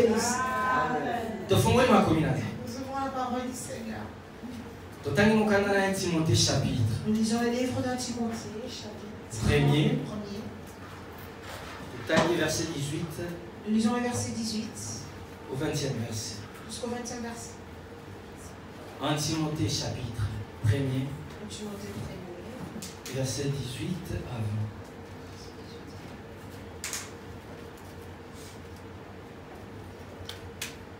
bénisse. Nous avons la parole du Seigneur. Timothée chapitre. Nous lisons le livre d'un Timothée, chapitre 1er. Verset 18. Nous lisons le verset 18. Au 20e verset. Jusqu'au 20e verset. 1 Timothée chapitre 1er. Timothée 1er. Verset 18 à 20.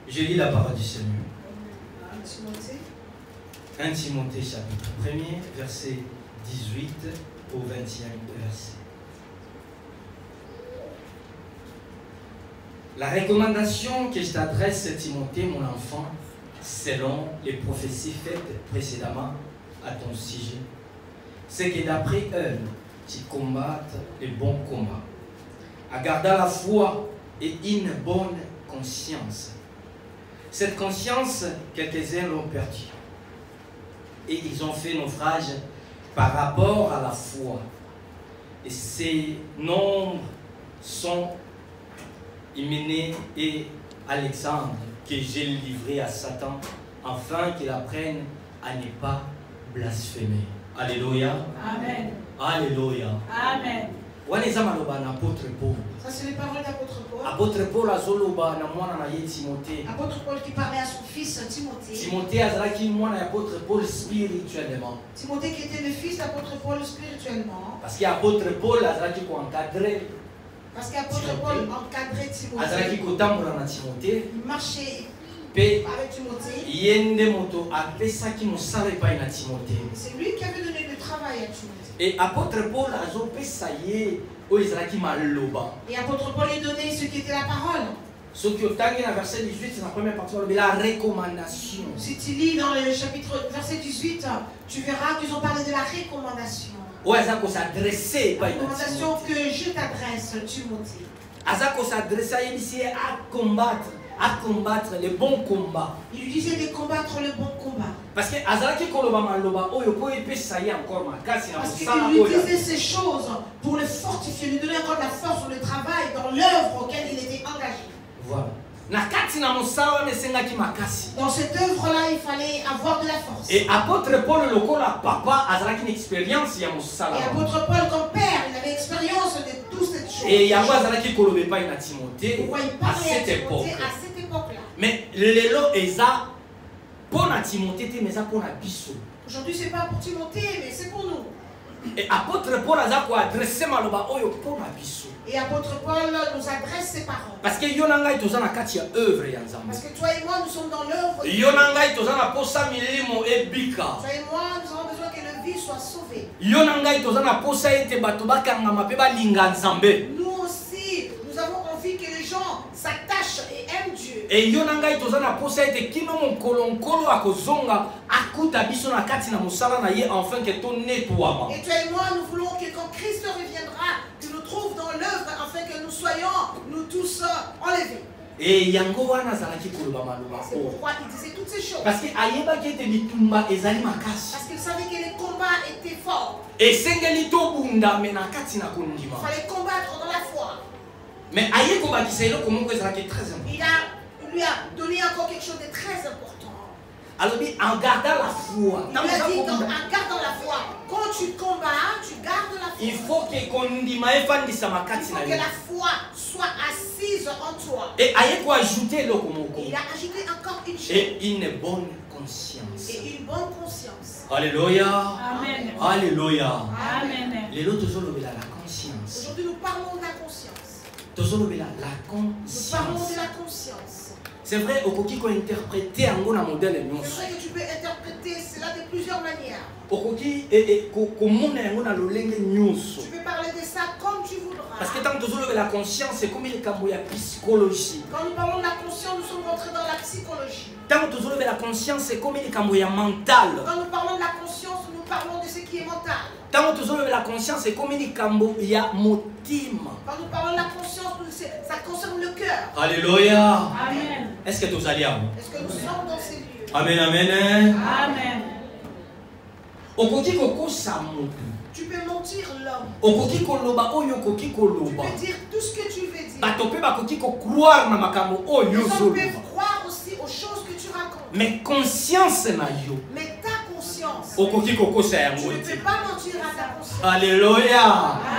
Je lis la parole du Seigneur. 1 Timothée chapitre 1er, verset 18 au 20e verset. La recommandation que je t'adresse, Timothée, mon enfant, selon les prophéties faites précédemment à ton sujet, c'est que d'après eux, tu combattes le bon combat, à garder la foi et une bonne conscience. Cette conscience, quelques-uns l'ont perdue. Et ils ont fait naufrage par rapport à la foi. Et ces nombres sont Hyménée et Alexandre, que j'ai livré à Satan, afin qu'il apprenne à ne pas blasphémer. Alléluia. Amen. Alléluia. Amen. Ça, c'est les paroles d'apôtre Paul. Apôtre Paul a zoloba na mwana na ye Timothée. Apôtre Paul qui parlait à son fils Timothée. Timothée azalaki mwana apôtre Paul spirituellement. Timothée qui était le fils d'apôtre Paul spirituellement. Parce qu'apôtre Paul azalaki ko encadrer. Parce qu'apôtre Paul encadrait Timothée. Azalaki ko tambola na Timothée. Il marchait avec Timothée. Yende moto apesaki mosala epai na Timothée. C'est lui qui avait donné le travail à Timothée. Et apôtre Paul azopesa ye o ezalaki maloba. Et apôtre Paul lui donnait ce qui était la parole. Ce qui est dans verset 18, c'est la première partie, la recommandation. Si tu lis dans le chapitre verset 18, tu verras qu'ils ont parlé de la recommandation. Ouais, ça qu'on s'adresser. La recommandation que je t'adresse, Timothée. Azako s'adresse à ici à combattre le bon combat. Il lui disait de combattre le bon combat. Parce que Azaki koloba maloba oyo po epesa ye encore makasi na parce mosala qu'il lui oyo. disait ces choses pour le fortifier, lui donner encore de la force pour le travail dans l'œuvre auquel il était engagé. Voilà. Na kati na mosala mesengaki makasi. Dans cette œuvre-là, il fallait avoir de la force. Et apôtre Paul lokola papa azalaki une expérience ya mosala. Et apôtre Paul comme père, il avait expérience de toutes ces choses. Et yango azalaki koloba epai na Timothée à cette époque-là. Mais lelo eza pour Timothée mais ça pour biso. Aujourd'hui c'est pas pour Timothée mais c'est pour nous. Et apôtre Paul a adressé maloba oyo pour biso. Et apôtre Paul nous adresse ses paroles. Parce que yonanga tozana kati ya œuvre ya Nzambe. Parce que toi et moi nous sommes dans l'œuvre. Yonanga tozana posa milimo ebika. Toi et moi nous avons besoin que le vie soit sauvé. Yonanga tozana posa ete bato bakangama pe balinga Nzambe. Nous aussi nous avons envie que les gens s'attachent et aiment Dieu. Et yonanga tozana posa ete kino monkolo akozonga akuta biso na kati na mosala na ye enfin que ton nettoiement. Et toi et moi nous voulons que quand Christ reviendra, tu nous trouves dans l'œuvre afin que nous soyons nous tous enlevés. Et yango wana zalaki koloba maloba. C'est pourquoi il disait toutes ces choses. Parce que ayeba ki ete bitumba ezali makasi. Parce qu'il savait que les combats étaient forts. Et sengeli to bunda mena kati na kondima. Il fallait combattre dans la foi. Mais aye ko bakisa eloko moko ezalaki très important. Il lui a donné encore quelque chose de très important. Alors, en gardant la foi. Il lui a dit en gardant la foi. Quand tu combats, tu gardes la foi. Il faut que kondima efandisa makati na yo. Il faut que la foi soit assise en toi. Et aye ko ajouter eloko moko. Il a ajouté encore une chose. Et une bonne conscience. Et une bonne conscience. Alléluia. Amen. Alléluia. Amen. Lelo tozolobela la conscience. Aujourd'hui, nous parlons de la conscience. Tozolobela la Nous parlons conscience. de la conscience. C'est vrai, okoki ko interpréter yango na modèle nyonso. C'est vrai que tu peux interpréter cela de plusieurs manières. Okoki komona yango na lolenge nyonso. Tu peux parler de ça comme tu voudras. Parce que tant que tozolobela la conscience, c'est comme le kambo ya psychologie. Quand nous parlons de la conscience, nous sommes rentrés dans la psychologie. Tant que tozolobela la conscience, c'est comme le kambo ya mental. Quand nous parlons de la conscience, nous parlons de ce qui est mental. Tant que tozolobela la conscience, c'est comme le kambo ya motima. Quand nous parlons de la conscience, ça concerne le cœur. Alléluia. Amen. Est-ce que tous allez à vous? Est-ce que nous sommes dans ces lieux? Amen, amen. Amen. Okoki kokosa moto. Tu peux mentir l'homme. Okoki koloba oyo okoki Tu koloba. peux dire tout ce que tu veux dire. Batopé bakoki ko croire na makambo oyo Les hommes zolo. peuvent croire aussi aux choses que tu racontes. Mais conscience na yo. Mais ta conscience, Okoki kokosa tu yango ne te. peux pas mentir à ta conscience. Alléluia.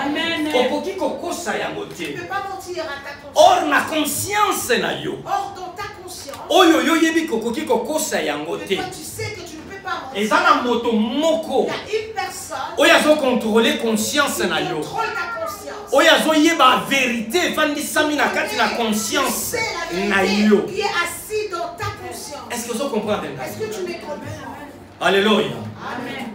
Amen. Okoki kokosa yango Tu ne te. peux pas mentir à ta conscience. Or na conscience na yo. Or, dans ta conscience, Oyo yo yebi kokoki kokosa yango mais te. toi tu sais que tu ne peux pas mentir. Eza na moto moko. Il y a une personne Oyo azo contrôler conscience qui na yo. contrôle ta conscience. Oyo azo yeba vérité efandisami na kati na Tu conscience sais la na vérité yo. qui est assis dans ta conscience. Est-ce que vous comprenez? Est-ce que tu me comprends? Alléluia. Amen.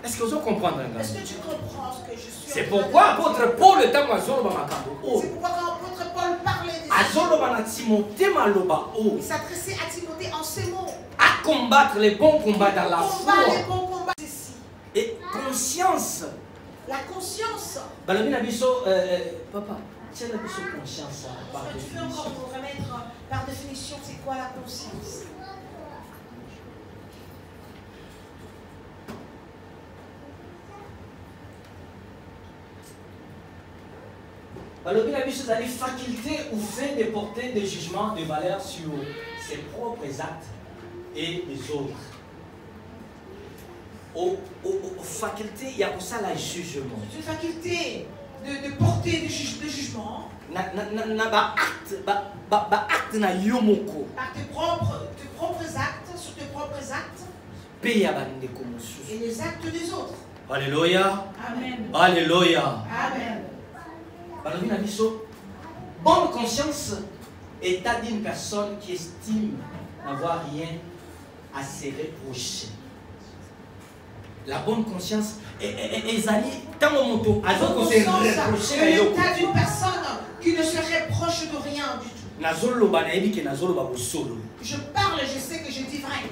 Est-ce que vous comprenez? Est-ce que tu comprends ce que je suis? C'est en train de pourquoi dire? apôtre Paul le temps azoloba makambo. C'est pourquoi quand l'apôtre Paul parlait de Azoloba na Timothée maloba o. il s'adressait à Timothée en ces mots. À combattre les bons combats dans la foi. Combat les bons combats. Ceci. Et conscience. La conscience. Balobi na biso papa, tiens la biso conscience par Tu veux définition. encore nous remettre par définition c'est quoi la conscience? Balobi na biso ezali faculté ou fait de porter des jugements de valeur sur ses propres actes et les autres. Faculté, il y a aussi la jugement. C'est une faculté de porter de jugement Na acte na yo moko. par tes propres actes, sur tes propres actes Pe ya bandeko mosusu. et les actes des autres. Alléluia. Amen. Alléluia. Amen. Balobi na biso, bonne conscience est état d'une personne qui estime n'avoir rien à se reprocher. La bonne conscience ezali tango moto azoko se reprocher na yo. L'état d'une personne qui ne se reproche de rien du tout. Nazoloba na yebi ke nazoloba bosolo. Je parle, je sais que je dis vrai.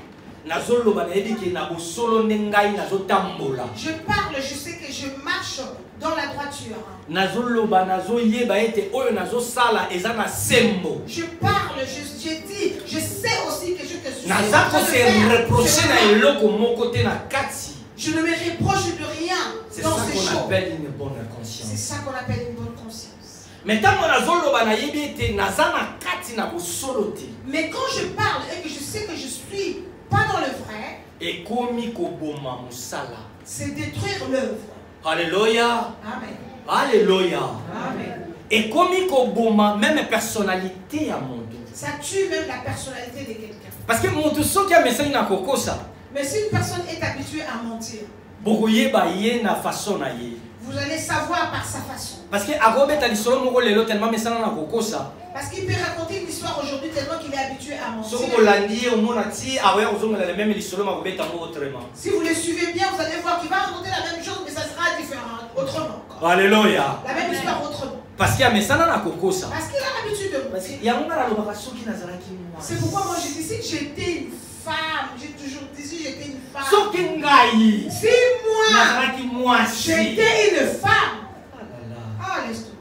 Nazoloba na yebi ke na bosolo ndengai nazotambola. Je parle, je sais que je marche dans la droiture. Nazoloba nazoyeba ete oyo nazosala eza na sembo. Je parle, je dis, je sais aussi que je te suis. Naza ko se reprocher na eloko moko te na kati. Je ne me reproche de rien C'est dans ça ces qu'on choses. appelle une bonne C'est conscience. ça qu'on appelle une bonne conscience. Mais tant que nazoloba na yebi ete naza na kati na bosolo te. Mais quand je parle et que je sais que je suis pas dans le vrai, Ekomi koboma musala. c'est détruire l'œuvre. Alléluia. Amen. Alléluia. Amen. Ekomi koboma même personnalité à mon dos. Ça tue même la personnalité de quelqu'un. Parce que moto soki amesani na kokosa. Mais si une personne est habituée à mentir, Bokoyeba ye na façon na ye. vous allez savoir par sa façon. Parce que akobeta lisolo moko lelo tellement mesana na kokosa. Parce qu'il peut raconter une histoire aujourd'hui tellement qu'il est habitué à mentir. Soko kolandi ye omona ti awe ozongela le même lisolo makobeta ngo autrement. Si vous le suivez bien, vous allez voir qu'il va raconter la même chose, mais ça sera différent, autrement. Alléluia. La même histoire autrement. Parce que amesana na kokosa. Parce qu'il a l'habitude de Parce mentir. que yango na lobaka soki nazalaki moi. C'est pourquoi moi je dis, si j'étais une femme, j'ai toujours dit, si j'étais une femme. Soki ngai Si moi, nazalaki mwasi. j'étais une femme. Ah là là. Ah, laisse tomber.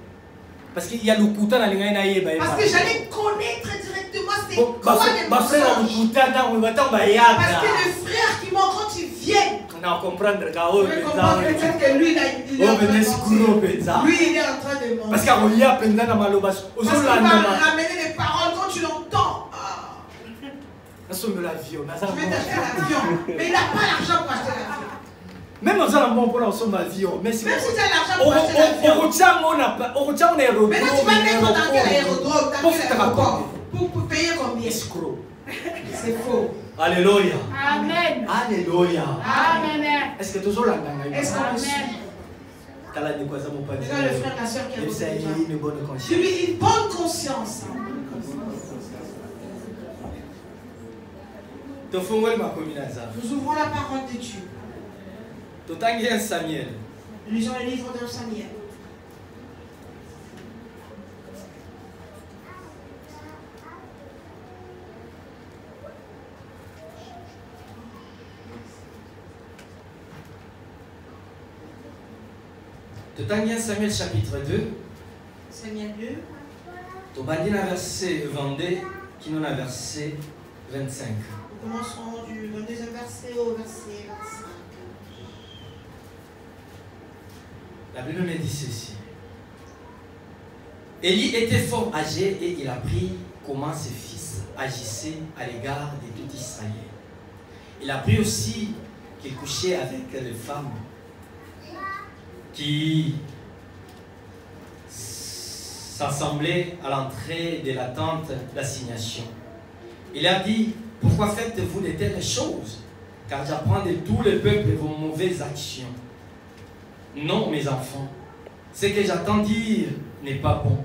Parce qu'il y a lokuta na lingai na yeba. Parce que j'allais connaître directement c'est quoi les ba frère mensonges. lokuta ntango batango Parce bayaga. que les frères qui mentent quand ils viennent, Na comprendre ka vous oyo pouvez comprendre penza. peut-être que lui, là, il est en Oh train de bene sikuro mentir. penza. Lui, il est en train de mentir. Parce qu'akolia penza na maloba Parce qu'il ozolanda va ma. ramener les paroles quand tu l'entends. Ah, Nasomela avion naza tu veux na t'acheter l'avion. Mais il n'a pas l'argent pour acheter l'avion. même oza na mwa mpona osomba avion mais Même si tu as l'argent pour acheter l'avion. okotiango na aérodrome. Maintenant, tu vas mettre dans quel aérodrome, dans Pour quel faire aéroport pour payer combien? escroc. C'est faux. Alléluia. Amen. Alléluia. Amen. Est-ce que tozolanda ngai? Est-ce qu'on le suit? Amen. Tala ndeko aza mopadi. Regarde le frère, la soeur qui a Yebisa ye beaucoup une bonne de conscience. lui, une bonne conscience. Tofungoli makomi na za. Nous ouvrons la parole de Dieu. Totangi 1 Samuel. Lisons le livre de Samuel. Totangi 1 Samuel chapitre 2. Samuel 2. Tobandi na verset 22 qui nous a verset 25. Nous commencerons du 22e verset au verset 25. La Bible me dit ceci. Élie était fort âgé et il apprit comment ses fils agissaient à l'égard de tout Israël. Il apprit aussi qu'il couchait avec les femmes qui s'assemblaient à l'entrée de la tente d'assignation. Il a dit, pourquoi faites-vous de telles choses? Car j'apprends de tout le peuple vos mauvaises actions. Non, mes enfants, ce que j'entends dire n'est pas bon.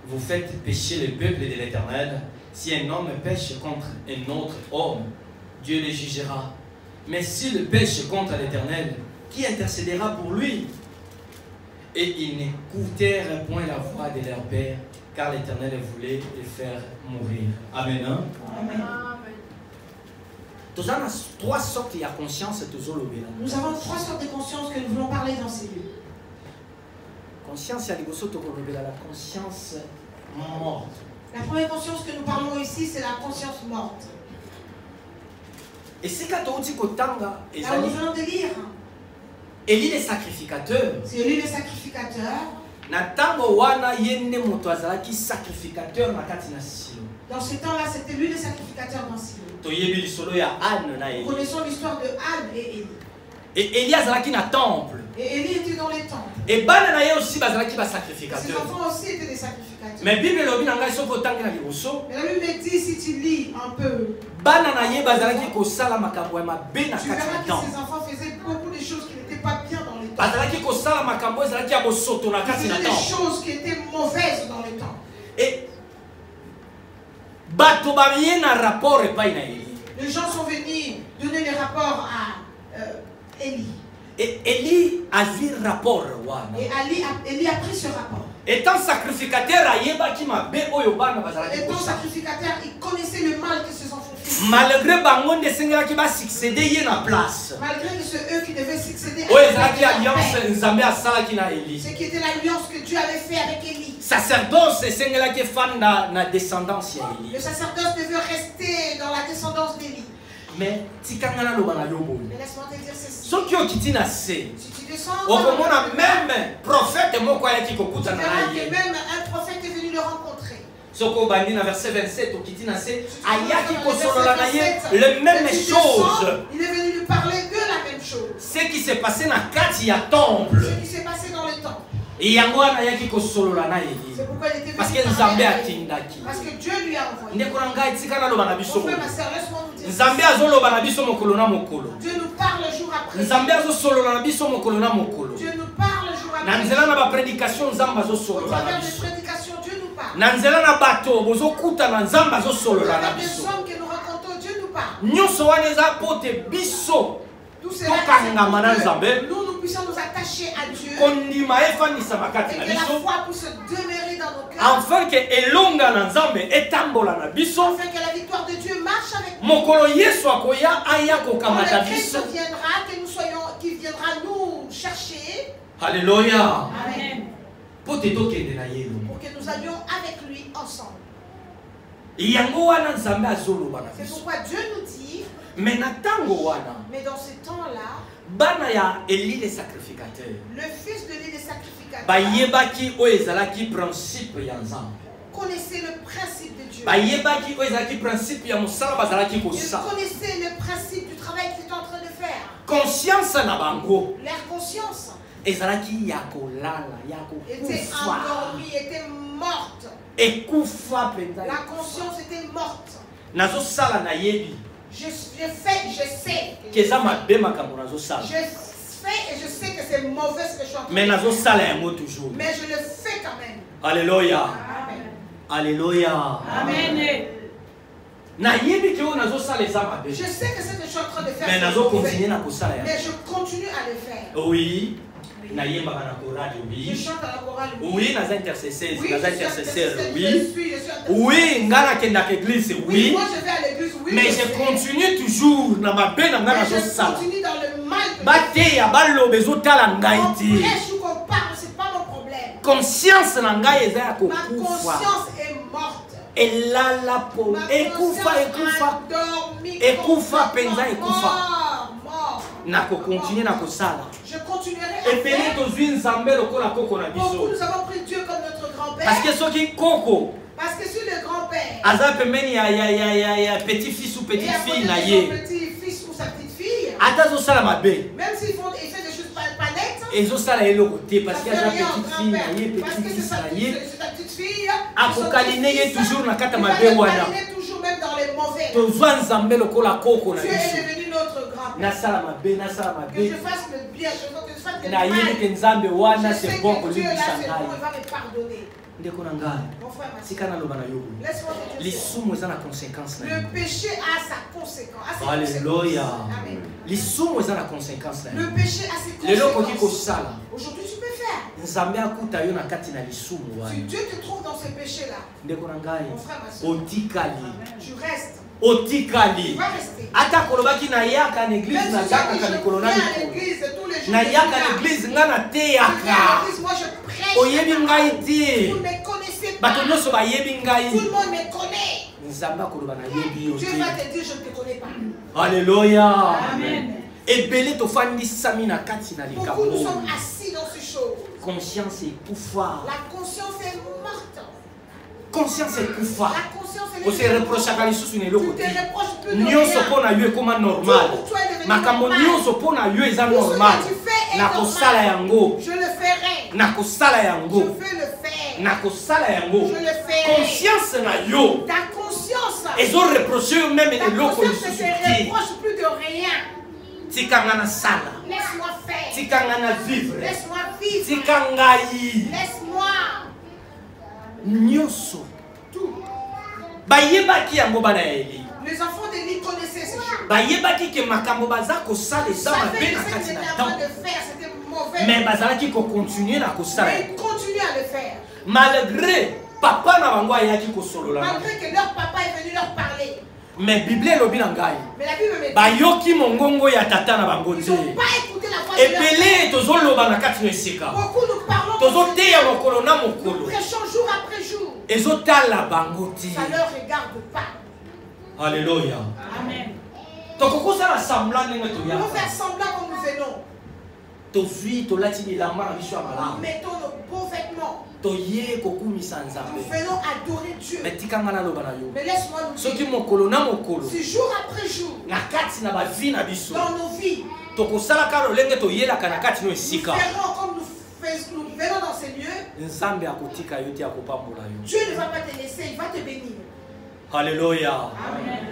Vous faites pécher le peuple de l'Éternel. Si un homme pêche contre un autre homme, Dieu le jugera. Mais s'il pêche contre l'Éternel, qui intercédera pour lui? Et ils n'écoutèrent point la voix de leur père, car l'Éternel voulait les faire mourir. Amen. Hein? Amen. Nous avons trois sortes de conscience. Nous avons trois sortes de conscience que nous voulons parler dans ces lieux. Conscience, la conscience morte. La première conscience que nous parlons ici, c'est la conscience morte. Et c'est quand on dit que Là où nous venons de lire, Élie le sacrificateur. c'est Élie le sacrificateur. Dans ce temps-là, c'était lui le sacrificateur dans Silo. Nous connaissons l'histoire de Anne et Élie. Et Élie azalaki na temple. Et Élie était dans les temples. Et bana na ye aussi bazalaki ba Ses sacrificateur. enfants aussi étaient des sacrificateurs. Mais Bible lobi na ngai soko tangi na liboso. Mais la Bible dit, si tu lis un peu, Bana na ye bazalaki kosala makambo ya mabe na tu kati verras na que temple. ses enfants faisaient beaucoup de choses qui n'étaient pas bien dans les temples. Bazalaki kosala makambo ezalaki ya bosoto na Ils kati na faisaient des temple. choses qui étaient mauvaises dans les temples. Et bato bamiye na rapport epai na Élie. Les gens sont venus donner les rapports à Élie. Et Élie a vu rapport wana. Et Élie a pris ce rapport. Étant sacrificateur ayebaki mabe oyo bana bazalaki Étant kosala. sacrificateur, il connaissait le mal que ses enfants faisaient. Malgré bango ndesengelaki ba succéder ye na place. Malgré que c'est eux qui devaient succéder Oyo à ezalaki alliance nzambe asalaki na Élie. ce qui était l'alliance que Dieu avait fait avec Élie. Sacerdoce esengelaki efanda na descendance ya Le Élie. sacerdoce devait rester dans la descendance d'Élie. Mais tikanga naloba na yo boye. Mais laisse-moi te dire ceci. Soki okiti na se, Si tu descends, okomona même prophète moko ayaki tu kokutana verras na que ye. même un prophète est venu le rencontrer. Soki obandi na verset 27 okiti na se, Si tu ayaki vois dans le kosolola na verset ye 27, les mêmes et tu descends, choses. il est venu lui parler de la même chose. Ce qui s'est passé na kati ya temple. Ce qui s'est passé dans les temps. Yango wana ayaki kosolola na Élie. C'est pourquoi il était venu Parce que parler Nzambe à Élie. atindaki. Parce que Dieu lui a envoyé. Ndeko na ngai tika naloba na biso. Mon frère, ma soeur, laisse-moi nous dire. Nzambe azoloba na biso mokolo na mokolo. Dieu nous parle jour après jour. Nzambe azosolola na biso mokolo na mokolo. Dieu nous parle jour Na après nzela jour. na baprédication Nzambe Au azosolola na travers des biso. prédications, Dieu nous parle. Na nzela na bato bozokuta na Nzambe Au azosolola na travers des biso. hommes que nous rencontrons, Dieu nous parle. Nyonso wana eza po te biso Tout cela, tokangama na c'est Nzambe. pour que nous puissions nous attacher à Dieu. Kondima efandisa makati Et na que la biso. foi puisse demeurer dans nos cœurs. Afin que elonga na Nzambe etambola na biso. Afin que la victoire de Dieu marche avec nous. Mokolo Yesu akoya aya Quand kokamata le Christ biso. viendra, que nous soyons, qu'il viendra nous chercher. Alléluia. Amen. Po te tokende na ye elongo. Pour que nous allions avec lui ensemble. Yango wana Nzambe azoloba na C'est biso. pourquoi Dieu nous dit, Mais na tango wana mais dans ce temps-là, bana ya Élie le sacrificateur le fils de l'île des sacrificateurs bayebaki oyo ezalaki principe ya Nzambe. connaissait le principe de Dieu. Bayebaki oyo ezalaki principe ya mosala bazalaki Ils kosala. connaissaient le principe du travail qu'ils étaient en train de faire. Conscience na bango Leur conscience ezalaki ya kolala ya était kokufa endormie, était morte. ekufa mpenza. La conscience était morte. Nazosala nayebi Je fais, je sais. keza mabe makambo nazosala. Je fais et je sais que c'est mauvais ce que je suis en train Mais de faire. nazosala yango toujours. Mais je le fais quand même. Alléluia. Amen. Alléluia. Amen. Nayebi ke oyo nazosala eza mabe. Je sais que ce que je suis en train de faire, Mais c'est nazo mauvais. continuer na kosala yango. Mais je continue à le faire. Oui. Nayembaka na chorale Je oui. chante à la chorale. Oui, naza intercesseur, Oui, naza je suis intercesseur, intercesseur, oui. je suis intercesseur. Oui, nga nakendaka église, Oui, oui. moi je vais à l'église, oui. Mais je je sais. continue toujours na mabe na nga Mais je nazosala. continue dans le mal que Bateya baloba ezotala ngai on te. prêche ou qu'on parle, c'est pas mon problème. Conscience na ngai eza ya Ma kokufa. conscience est morte. Elala po Ma ekufa conscience ekufa. endormie, Ekufa, complètement penza, ekufa. mort. Nakokontinue na kosala. Je continuerai à Epele faire. tozwi Nzambe lokola koko na Beaucoup biso. nous avons pris Dieu comme notre grand grand-père. Parce que ceux qui coco. Parce que si le grand-père. Azap même il y a petit-fils ou petite-fille na ye. Petit-fils ou sa petite-fille. Atazo sala mabe. Même s'ils font des choses pas nettes. Ezo sala elo côté parce qu'il y a petite-fille na ye, petit-fils na ye. C'est ta petite-fille. Akokaline ye toujours na kata mabe wana. Toujours même dans les mauvais. Tozwa nzambe lokola koko na Tu biso. es devenu notre grand-père. Nasala mabe, nasala mabe. Que je fasse le bien, que je fasse le Na mal. yeli ke nzambe wana Je sais c'est bon que ko Dieu là libisa c'est bon, il ngai. va me pardonner. Ndeko na ngai. Mon frère, ma Sika na loba na yo. laisse-moi te dire ça. Lisumu eza na conséquence na yo. Le péché a sa conséquence. a ses Alléluia. conséquences. Amen. Lisumu eza na conséquence na yo. Le péché a ses Lelo koki conséquences. kosala. Aujourd'hui, tu peux faire. Nzambe akuta yo na kati na lisumu Si wana. Dieu te trouve dans ce péché-là, Ndeko na ngai. mon frère, ma soeur, Otikali. tu restes. Otikali. Tu vas rester. Ata kolobaki na yaka na église Même na si zaka je ka viens likolo na à likolo. l'église tous les jours, Na je suis yaka là. na église nga na Je viens à teyaka. l'église, moi je prêche. Oyebi ngai te. Vous ne me connaissez pas. Bato nyonso bayebi Tout ngai. le monde me connaît. Nzambe akoloba na yebi yo Dieu te. va te dire, je ne te connais pas. Alléluia. Amen. Ebele tofandisami na kati na Beaucoup nous sommes likambo. assis dans ces choses. Conscience ekufa. La conscience est morte. Conscience ekufa. La conscience est Ose reprochaka lisusu na Tu eloko te te. reproches plus de Nyonso rien. mpo na yo ekoma normal. Tout pour toi est devenu Makambo normal. nyonso mpo na yo eza Tout ce normal. que tu fais est Nakosala normal. yango. Je le ferai. Nakosala Je yango. vais le faire. Nakosala yango. Je le ferai. Conscience na yo. Ta conscience. Ezo reproche yo même Ta eloko conscience ne lisusu te te. reproche plus de rien. Tikanga na sala. Laisse-moi faire. Tikanga na vivre. Laisse-moi vivre. Tikangai. Laisse-moi. Nyonso. Tout. Bayebaki yango bana ya Eli. Les enfants de l'île connaissaient ces choses. Bayebaki ke makambo baza kosala Ils eza savaient mabe que na ce qu'ils kati étaient na en train temps. de faire, c'était mauvais. Mais bazalaki kocontinue na kosala Mais yango. ils continuent à le faire. Malgré papa na bango ayaki kosolola. Malgré que leur papa est venu leur parler. Mais Bible elobi na ngai. Mais la Bible me dit, Bayoki mongongo ya tata na bango ils te. n'ont pas écouté la voix de leur père. Ebele tozoloba na kati na esika. Beaucoup nous parlons, Tozoteya mokolo na nous mokolo. prêchons jour après jour. Ezotala bango te. Ça ne leur regarde pas. Alléluia. Amen. Tokokosala semblant ndenge Nous toyaka. allons faire semblant comme nous venons. Tozwi tolati bilamba na biso ya Nous malamu. mettons nos beaux vêtements. Toye kokumisa Nous nzambe. venons adorer Dieu. Mais tikanga naloba na yo. Mais laisse-moi nous Soki dire, mokolo na mokolo. si jour après jour, Na kati na bavi na biso. dans nos vies, Tokosalaka lolenge toyelaka na kati no nous esika. ferons comme nous venons dans ces lieux, Nzambe akotika yo te akopambola yo. Dieu ne va pas te laisser, il va te bénir. Alléluia. Amen.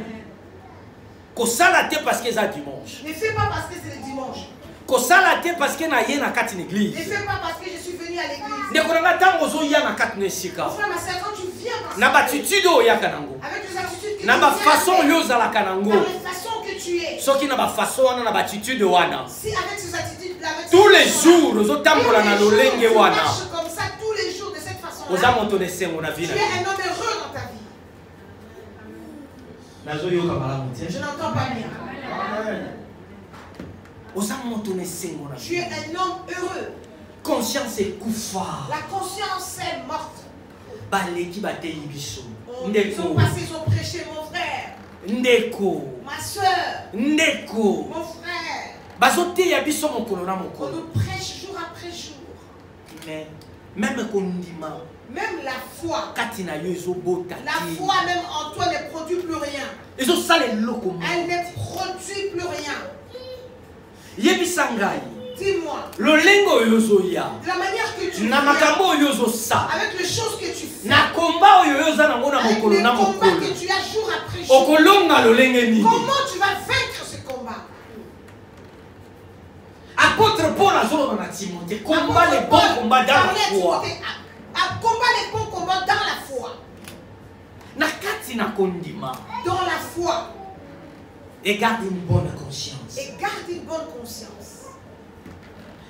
Kosala te parce que eza dimanche. Ne fais pas parce que c'est le dimanche. Kosala te parce que na ye na kati na Ne église. fais pas parce que je suis venu à l'église. Ndeko na nga ntango ozoya na kati na esika. Mon frère, ma soeur, quand tu viens Na parce que batitude oyo oyaka nango. avec les attitudes que Na tu bafaçon viens oyo avec, ozalaka nango. dans les façons que tu es, Soki na bafaçon wana na batitude wana. si avec ces attitudes-là, avec Tous ces les façons-là, jours ozotambola na tous les jours, lolenge tu wana. marches comme ça tous les jours de cette Oza façon-là, moto na esengo na tu vie na es yo. un homme heureux dans ta vie. Nazoyoka malamu te. Je n'entends pas bien. Oza moto na esengo na Tu es vie. un homme heureux. Conscience ekufa. La conscience est morte. Baleki bateyi biso. Ils ont Ndeko. passé, ils ont prêché, mon frère, Ndeko. ma soeur, Ndeko. mon frère. Bazoteya biso mokolo na On mokolo. nous prêche jour après jour. Mais même kondima Même la foi. kati na yo ezobota La te. foi même en toi ne produit plus rien. Ezosala eloko Elle moko. ne produit plus rien. Yebisa ngai. Dis-moi, Lolenge oyo ozoya. de la manière que tu Na viens, makambo oyo ozosala. avec les choses que tu fais, Na komba oyo oza nango na avec mokolo les na combats mokolo. que tu as jour après jour, Okolonga lolenge nini? comment tu vas vaincre ce combat? Apôtre Paul azoloba na Timothée, combat les bons combats dans la Parlait à foi. Timothée, à combat les bons combats dans la foi. Na kati na kondima. Dans la foi. Et garde une bonne conscience. Et garde une bonne conscience.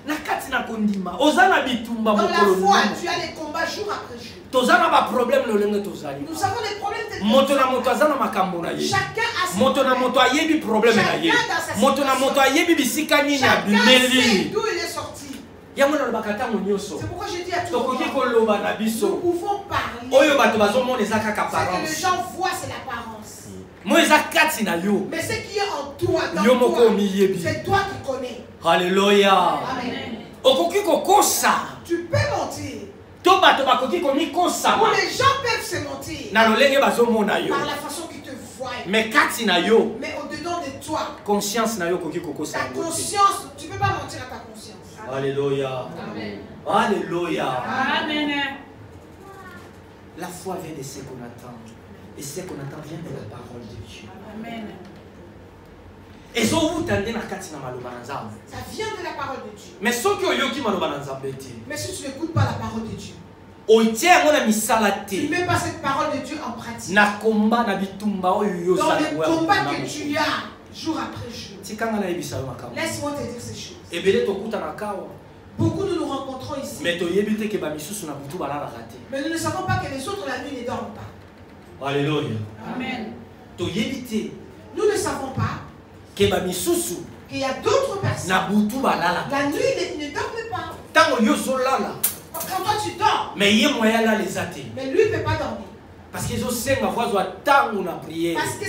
Na kati na kondima. Oza na bitumba Dans la mokolo foi, na tu as les combats jour après jour. toza na ba problème lolenge tozali. Nous avons des problèmes de Moto na moto aza na makambo na ye. Chacun a ses Moto na problèmes. moto ayebi problème na ye. Chacun dans sa Moto na situation. moto ayebi bisika nini Chacun sait abimeli. d'où il est sorti. Yango na lobaka ntango nyonso. C'est pourquoi je dis à tout le Tokoki monde, koloba na nous biso. pouvons parler. Oyo bato bazomona eza kaka Ce que les apparence. gens voient, c'est l'apparence. Mo eza kati na yo. Mais ce qui est en toi, dans Yo moko toi, omiyebi. c'est toi qui connais. Alléluia. Amen. Okoki kokosa. Tu peux mentir. To les gens peuvent se mentir par la façon qu'ils te voient. Mais au-dedans de toi, conscience ta conscience, tu ne peux pas mentir à ta conscience. Alléluia. Amen. Alléluia. Amen. La foi vient de ce qu'on attend. Et ce qu'on attend vient de la parole de Dieu. Amen. Et ça vient de la parole de Dieu. Mais si tu n'écoutes pas la parole de Dieu, tu ne mets pas cette parole de Dieu en pratique. Dans le combat que tu as jour après jour, laisse-moi te dire ces choses. Beaucoup nous rencontrons ici, mais nous ne savons pas que les autres la nuit ne dorment pas. Alléluia. Amen. Nous ne savons pas qu'il y a d'autres personnes. La nuit ne dorment pas. Quand toi tu dors, mais lui ne peut pas dormir. Parce que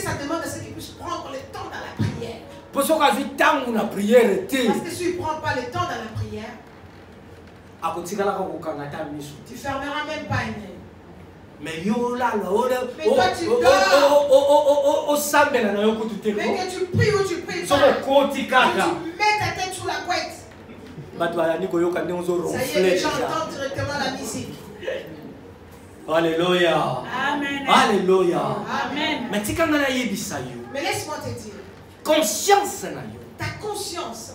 ça demande à ce qu'il puisse prendre le temps dans la prière. Parce que si tu ne prends pas le temps dans la prière, tu ne fermeras même pas une œil. Mais toi tu dors. Mais que tu pries ou tu pries pas, tu mets ta tête sous la couette. Ça y est, les gens entendent directement la musique. Alléluia. Amen. Alléluia. Amen. Mais laisse-moi te dire, conscience ta conscience,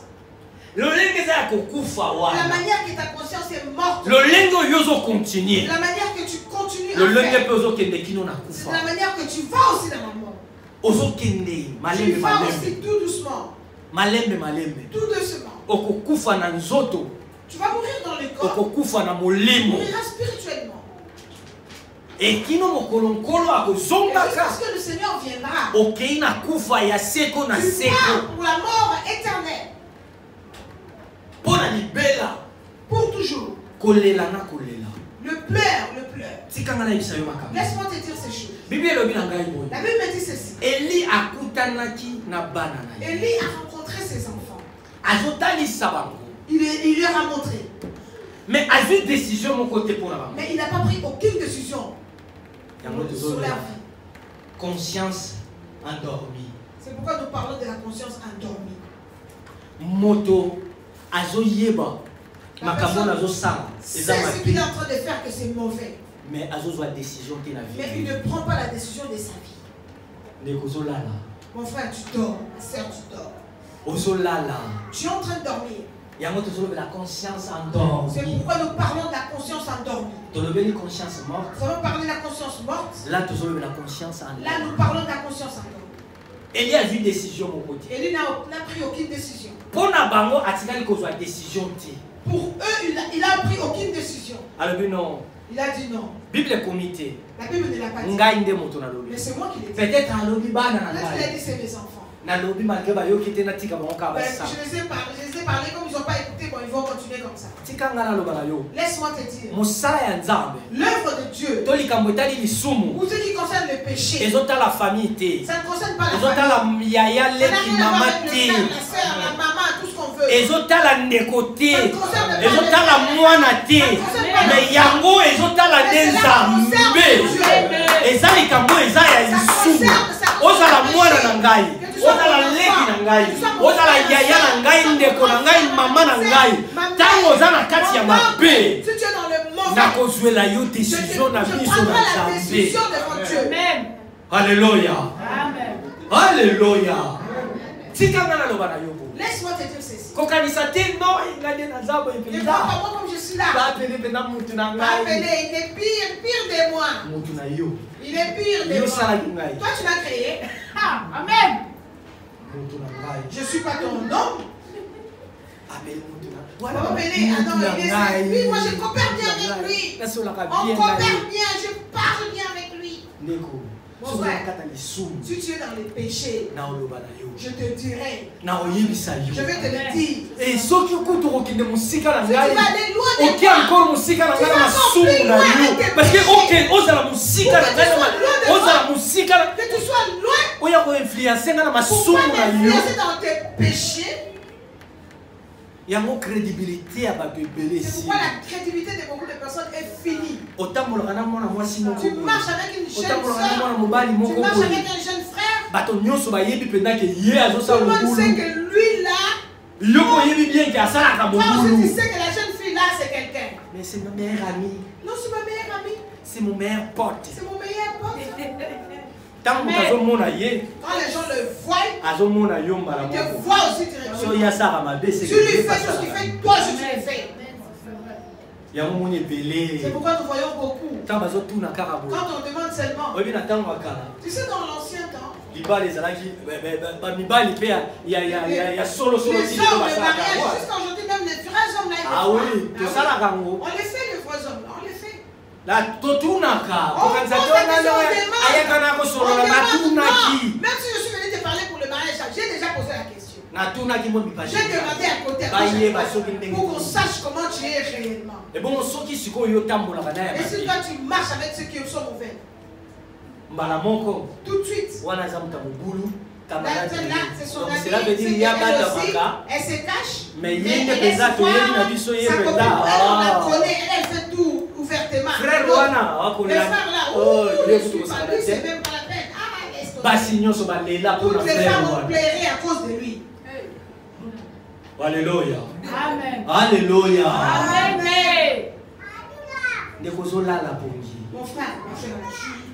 la manière que ta conscience est morte, la manière que tu continues à faire, c'est la manière que tu vas aussi dans la mort. Tu vas aussi tout doucement, tout doucement. Tu vas mourir dans le corps, tu mouriras spirituellement. Et parce que le Seigneur viendra, tu pars pour la mort éternelle, pour toujours. Le pleur. Laisse-moi te dire ces choses. La Bible me dit ceci. Élie a rencontré ses enfants. Il leur a montré. Mais a vu décision mon côté pour la maman. Mais il n'a pas pris aucune décision sur la vie. Conscience endormie. C'est pourquoi nous parlons de la conscience endormie. Moto azoyeba. La personne sait ce qu'il est en train de faire, que c'est mauvais. Mais décision qu'il a vu. Mais il ne prend pas la décision de sa vie. Mon frère, tu dors. Ma soeur, tu dors. Tu es en train de dormir. La conscience endormie. C'est pourquoi nous parlons de la conscience endormie. Nous avons parlé de la conscience morte. Là, nous parlons de la conscience endormie. Élie a vu décision mon côté. Élie n'a pris aucune décision. Pour Nabango, décision. Pour eux, il a pris aucune décision. Non. Il a dit non. Bible comité. La Bible ne l'a pas dit. Mais c'est moi qui l'ai dit. Peut-être qu'il a dit c'est mes enfants. Je les ai parlé comme ils n'ont pas écouté, bon, ils vont continuer comme ça. Laisse-moi te dire, l'œuvre de Dieu, ou ce qui concerne le péché, ça ne concerne pas la famille, ça n'a rien à voir avec le frère, la soeur, la maman, tout ce qu'on veut. Ça ne concerne ozala leki na ngai, ozala yaya na ngai, ndeko na ngai, mama na ngai. Tango oza na kati ya mabe, nakozwela yo décision na biso na Nzambe. Alléluia. Alléluia. Tikanga na loba na yo. Laisse-moi te dire ceci. Kokanisa te no ingane na zabo epelisa. Moi comme je suis là. Ba pele pena mutu na ngai. Ba pele, il est pire de moi. Mutu na yo. Il est pire de moi. Toi tu l'as créé. Amen. Je suis pas ton homme. Voilà. Moi je coopère bien avec lui. On coopère bien, je parle bien avec lui. Mon frère, si tu es dans les péchés, je te dirai. Je vais te le dire. Et ce qui coûte au qui ne musique à la tu vas aller loin de moi. Encore musique à la parce que ok, ose la musique à la musique que tu sois loin. Oya ko influencer na massumu na yo. Dans tes péchés. Il y a une crédibilité à ma bébé. C'est pourquoi la crédibilité de beaucoup de personnes est finie. Tu marches avec une jeune soeur, tu marches avec un jeune frère. Tout le monde sait que lui là, toi aussi tu sais que la jeune fille là c'est quelqu'un. Mais c'est ma meilleure amie. Non, c'est ma meilleure amie. C'est mon meilleur pote. C'est mon meilleur pote. Quand les gens le voient, ils te voient aussi directement. Tu lui fais tout ce qu'il fait, toi aussi tu le fais. C'est pourquoi nous voyons beaucoup. Quand on demande seulement. Tu sais, dans l'ancien temps, les hommes, le mariage, jusqu'aujourd'hui, même les vrais hommes là, on les fait, les vrais hommes là, on les fait. La totunaka, même si je suis venu te parler pour le mariage, j'ai déjà posé la question. J'ai demandé à côté pour qu'on sache comment tu es réellement. Et si toi tu marches avec ceux qui sont mauvais, tout de suite, cela veut dire qu'il y a pas de elle se cache, mais il y a des ça on la connaît, elle fait tout ouvertement. Frère Wana, le frère là, c'est même pas la peine. Toutes les femmes ont pleuré à cause de lui. Alléluia. Amen. Alléluia. Amen. Mon frère,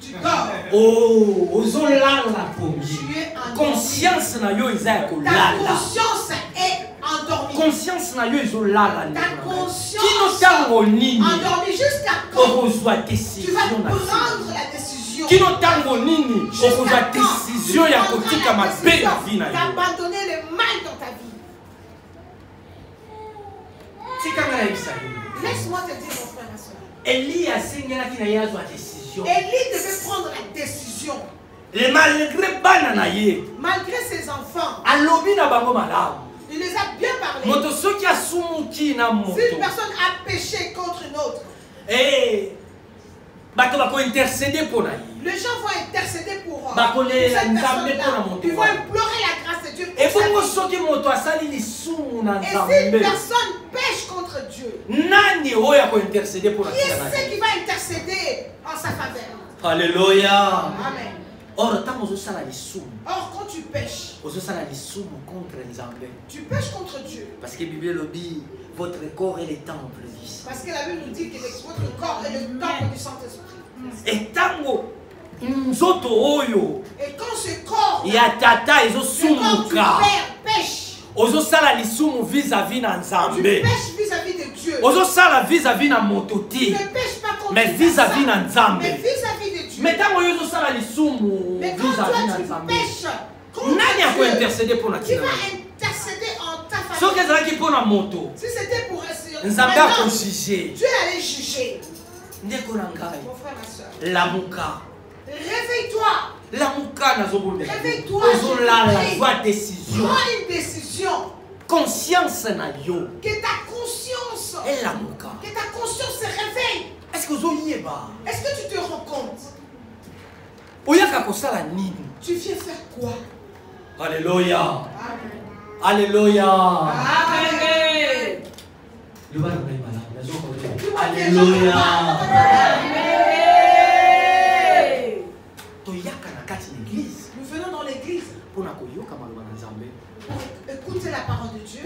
tu dors. Oh, conscience na yo ta conscience est endormie. Conscience na yo ezolala. Ta conscience endormie jusqu'à quand tu vas prendre la décision. D'abandonner le mal dans ta vie. Laisse-moi te dire, mon frère et soeur. Élie devait prendre la décision. Malgré ses enfants, il les a bien parlé. Si une personne a péché contre une autre, les gens vont intercéder pour cette personne-là. Ils vont implorer la grâce de Dieu. Et si une personne pêche contre Dieu, qui est-ce qui va intercéder en sa faveur? Alléluia. Amen. Or, quand tu pêches, tu pêches contre Dieu. Parce que la Bible dit votre corps est le temple du Saint. Parce que la Bible nous dit que votre corps est le temple du Saint-Esprit. Et quand ce corps, il y a tata et pêche. Vis-à-vis tu pêches vis-à-vis de Dieu. Vis-à-vis de tu ne pêches pas contre mais vis-à-vis de mais vis-à-vis de Dieu. Mais quand tu pêches, qui va intercéder en ta faveur? Si c'était pour essayer, Dieu allait juger. Mon frère, ma soeur, réveille-toi. Réveille-toi. Prends une décision. Conscience na yo. Que ta conscience se réveille. Est-ce que tu te rends compte? Tu viens faire quoi? Alléluia. Amen. Alléluia. Amen. Alléluia. Nous venons dans l'église pour écouter la parole de Dieu,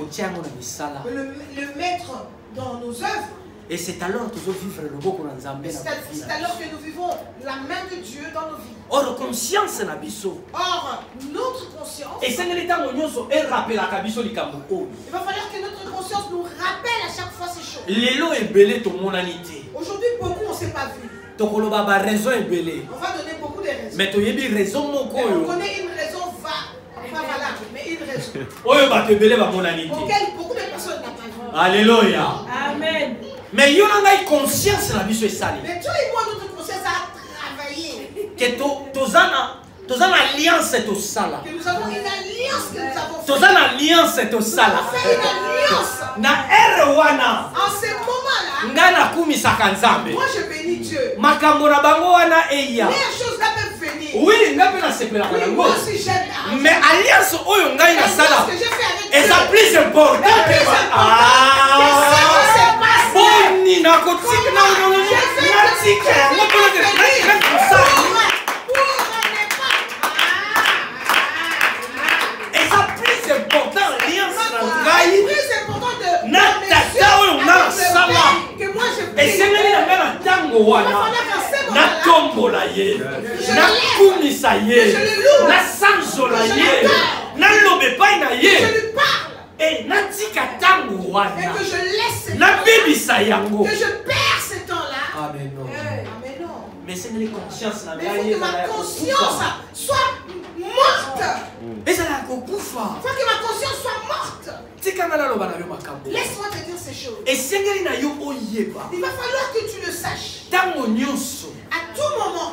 le mettre dans nos œuvres. Et c'est alors que nous vivons le beau qu'on a zambé. C'est alors que nous vivons la main de Dieu dans nos vies. Or conscience na biso. Or notre conscience. Et c'est l'état nyonso et rappeler la kabiso likambo. Il va falloir que notre conscience nous rappelle à chaque fois ces choses. Lelo ebele to monanité. Aujourd'hui beaucoup on s'est pas vu. Tokoloba ba raison ebele. On va donner beaucoup de raisons. Mais to yebi raison moko yo. On connaît une raison pas valable, mais une raison. Oyo ba ebele ba monanité. Auquel beaucoup de personnes n'ont pas vu. Alléluia. Amen. Mais il y a une conscience la biso esali. Mais toi et moi notre conscience a travaillé. Que tozana alliance to sala. Que nous avons une alliance que nous avons fait. Tozana alliance to sala. Nous avons fait une alliance. Na erwana. En ce moment-là. Ngana kumisa kanzambe. Moi je bénis Dieu. Makambo na bango wana eya. Les choses là peuvent venir. Oui, moi aussi j'aime. Mais alliance oyo ngai na sala. Et ça plus important que boni na kotika na tika na ça. Et ça plus important alliance na ngai. Plus important de na tata oyo na sala. Que moi je. Et c'est ngani na ngana tango wana. Na tombola ye, na kumisa ye, na sanzola ye, na lobepai na ye, et na tika tango wana, et que je laisse, na bebisa yango, que je perds ce temps-là. Amen non. Amen non. Mais c'est une conscience là. Mais il faut que ma conscience soit morte. Et ça la kokufa. Il faut que ma conscience soit morte. Laisse-moi te dire ces choses. Et il va falloir que tu le saches. À tout moment.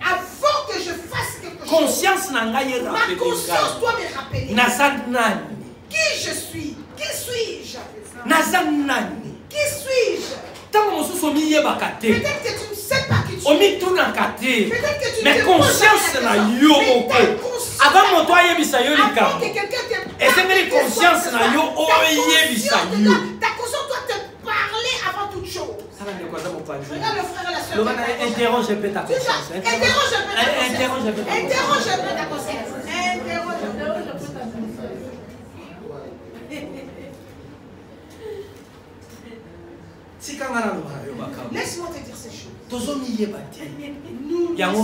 Avant que je fasse quelque chose. Ma conscience doit me rappeler. Qui je suis? Qui suis-je? Qui suis-je? Peut-être que tu ne sais pas qui tu es. Peut-être que tu ne sais pas. Conscience na yo avant mon toit yebisa yo lika. Et c'est une conscience na yo yebisa yo. Ta conscience doit te parler avant toute chose. Regarde le frère et la sœur. Interroge un peu ta conscience. Interroge un peu ta conscience. Interroge un peu ta conscience. Interroge un peu ta conscience. Laisse-moi te dire ces choses. Nous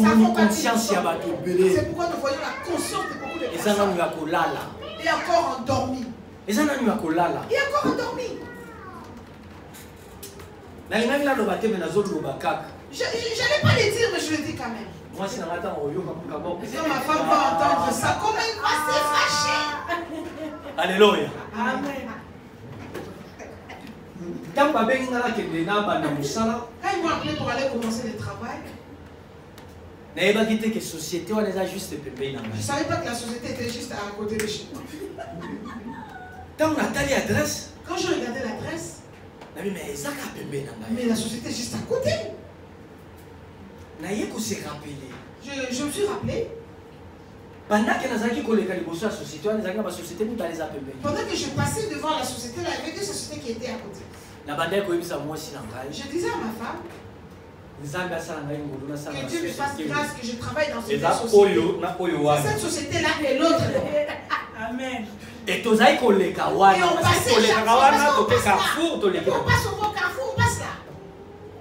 savons conscience. C'est pourquoi nous voyons la conscience de beaucoup de personnes. Et encore endormis. Et encore endormis. Je n'allais pas le dire, mais je le dis quand même. Moi, si ma femme va entendre ça, comment elle va se fâcher? Alléluia. Amen. Quand ils m'ont appelé pour aller commencer le travail, je ne savais pas que la société était juste à côté de chez moi. Quand je regardais l'adresse, mais la société est juste à côté. Je me suis rappelé. Pendant que je passais devant la société, il y avait deux sociétés qui étaient à côté. Je disais à ma femme que Dieu me fasse grâce que je travaille dans cette société. Cette société-là et l'autre. Amen. Et on passe au carrefour, on passe là.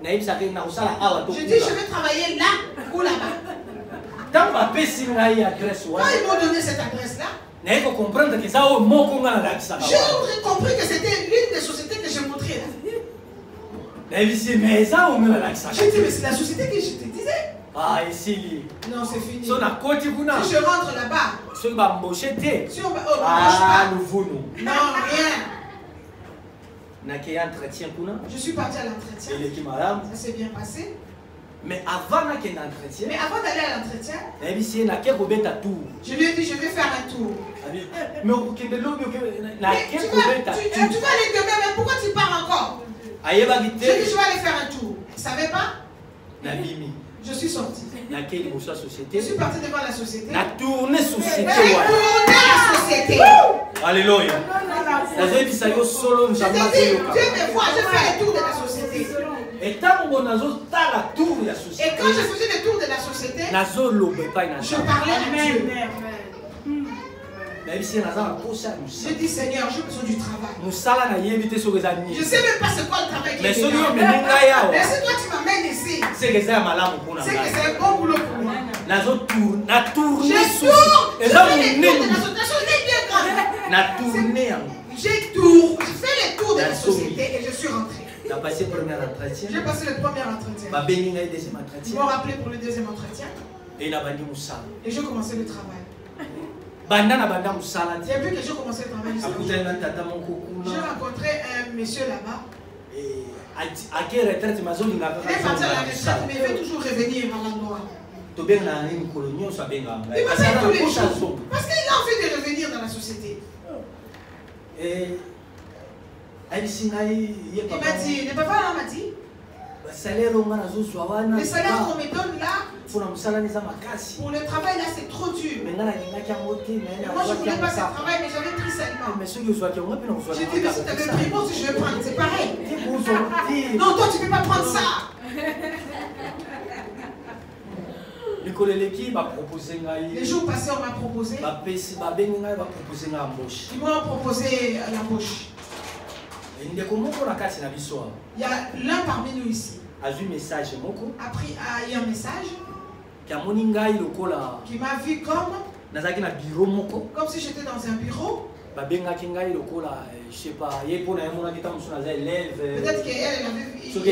Je dis je vais travailler là ou là-bas. Quand ils m'ont donné cette adresse-là, j'ai compris que c'était l'une des sociétés que je montrais là. J'ai dit, mais c'est la société que je te disais. Ah, ici. Non, c'est fini. Si je rentre là-bas, si on m'embauche pas. Non, rien. Je suis parti à l'entretien. Ça s'est bien passé. Mais avant d'aller à l'entretien, je lui ai dit je vais faire un tour. Mais tu vas aller demain, mais pourquoi tu pars encore? Je lui ai dit je vais aller faire un tour. Tu ne savais pas? Je suis sorti. Je suis parti devant la société. J'ai tourné la société. Alléluia. Je te dis, Dieu me voit, je fais le tour de la société. Et quand je faisais le tour de la société, je parlais à Dieu. Je dis Seigneur, j'ai besoin du travail. Je ne sais même pas c'est quoi le travail qui est là. Mais si toi tu m'amènes ici, c'est que c'est un bon boulot pour moi. Je tourne. Je fais les tours de la société. J'ai fait les tours de la société et je suis rentré. Tu as passé le premier entretien. J'ai passé le premier entretien. Ils m'ont rappelé pour le deuxième entretien. Et j'ai commencé le travail. J'ai vu que j'ai commencé le travail. J'ai rencontré un monsieur là-bas. Il est parti à la retraite, mais il veut toujours revenir à l'endroit. Il m'appelle tous les jours. Parce qu'il a envie de revenir dans la société. Il m'a dit, le papa m'a dit, Les salaires qu'on me donne là, pour le travail là, c'est trop dur. Moi, je voulais pas ce travail, mais j'avais pris seulement. J'ai dit, mais si tu avais pris, moi aussi je vais prendre, c'est pareil. Non, toi, tu ne peux pas prendre ça. Les jours passés, on m'a proposé. Ils m'ont proposé l'embauche. Il y a l'un parmi nous ici. A eu un message. Qui m'a vu comme si j'étais dans un bureau. Peut-être qu'elle avait vu comme